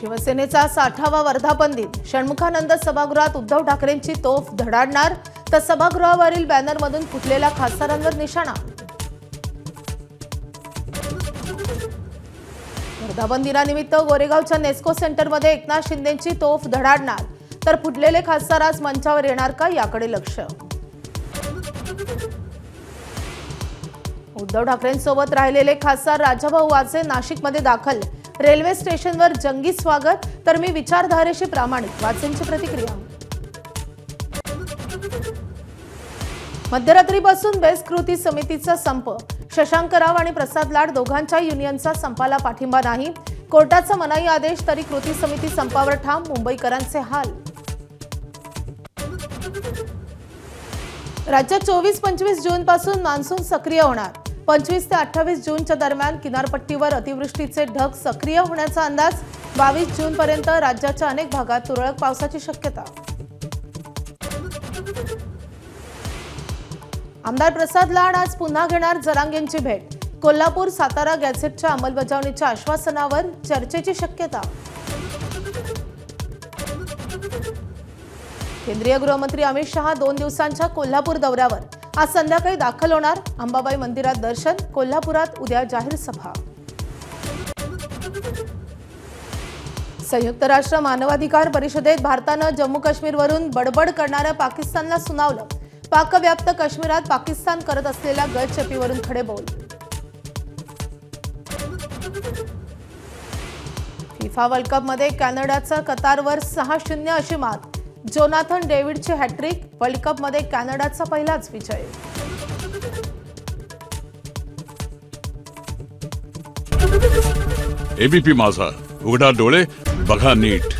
शिवसेनेचा 60वा वर्धापन दिन षण्मुखानंद सभागृहात उद्धव ठाकरेंची तोफ धडाडणार तर सभागृहावरील बॅनरमधून फुटलेल्या खासदारांवर निशाणा। वर्धापन दिनानिमित्त गोरेगावच्या नेस्को सेंटरमध्ये एकनाथ शिंदेंची तोफ धडाडणार तर फुटलेले खासदार आज मंचावर येणार का याकडे लक्ष। उद्धव ठाकरेंसोबत राहिलेले खासदार राजाभाऊ वाजे नाशिकमध्ये दाखल। रेल्वे स्टेशनवर जंगी स्वागत तर मी विचारधारेशी प्रामाणिक, वाजेंची प्रतिक्रिया। मध्यरात्रीपासून बेस्ट कृती समितीचा संप। शशांक राव आणि प्रसाद लाड दोघांच्या युनियनचा संपाला पाठिंबा नाही। कोर्टाचा मनाई आदेश तरी कृती समिती संपावर ठाम। मुंबईकरांचे हाल। राज्यात 24-25 जून पासून मान्सून सक्रिय होणार। 25 ते 28 जूनच्या दरम्यान किनारपट्टीवर अतिवृष्टीचे ढग सक्रिय होण्याचा अंदाज। 22 जून पर्यंत राज्याच्या अनेक भागात तुरळक पावसाची शक्यता। आमदार प्रसाद लाड आज पुन्हा घेणार जरांगेंची भेट। कोल्हापूर सातारा गॅझेटच्या अंमलबजावणीच्या आश्वासनावर चर्चेची शक्यता। केंद्रीय गृहमंत्री अमित शहा 2 दिवसांच्या कोल्हापूर दौऱ्यावर। आज संध्याकाळी दाखल होणार। अंबाबाई मंदिरात दर्शन। कोल्हापुरात उद्या जाहीर सभा। संयुक्त राष्ट्र मानवाधिकार परिषदेत भारतानं जम्मू काश्मीरवरून बडबड करणाऱ्या पाकिस्तानला सुनावलं। पाकव्याप्त काश्मीरात पाकिस्तान करत असलेल्या गळचेपीवरून खडेबोल। फिफा वर्ल्ड कपमध्ये कॅनडाचा कतारवर 6-0 अशी मात। Jonathan डेव्हिडची hat trick. वर्ल्ड कपमध्ये कॅनडाचा पहिलाच विजय। एबीपी माझा, उघडा डोळे बघा नीट।